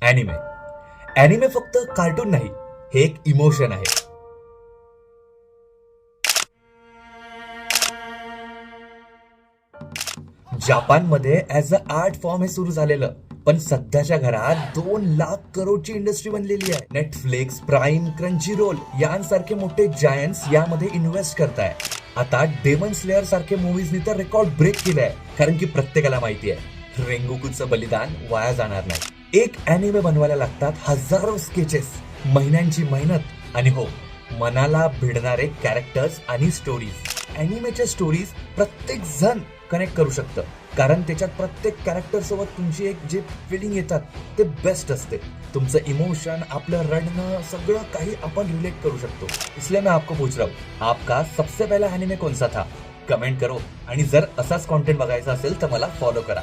Anime. Anime फक्त cartoon नाही, हे एक इमोशन आहे. जपानमध्ये ऍज अ आर्ट फॉर्म हे सुरू झालेलं, पण सध्याच्या घरात 2 लाख करोडची इंडस्ट्री बनलेली आहे. नेटफ्लिक्स, प्राईम, क्रंची रोल यांसारखे मोठे जायंट्स यामध्ये इन्व्हेस्ट करताय. आता डेमन स्लेअर सारखे मूवीजनी तर रेकॉर्ड ब्रेक केलाय, कारण की प्रत्येकाला माहिती आहे रेंगोकूचं बलिदान वाया जाणार नाही. एक अॅनिमे बनवायला लागतात हजारो स्केचेस, महिन्यांची मेहनत आणि हो, मनाला भिडणारे कॅरेक्टर्स आणि स्टोरीज. अॅनिमेच्या स्टोरीज प्रत्येक जण कनेक्ट करू शकतं, कारण त्याच्यात प्रत्येक कॅरेक्टर सोबत तुमची एक जे फिलिंग येतात ते बेस्ट असते. तुमचं इमोशन, आपलं रडणं, सगळं काही आपण रिलेट करू शकतो. इसलिए मैं आपको पूछ रहा हूँ, आपका सबसे पहला एनिमे कौन सा था? कमेंट करो. आणि जर असाच कॉन्टेंट बघायचा असेल तर मला फॉलो करा.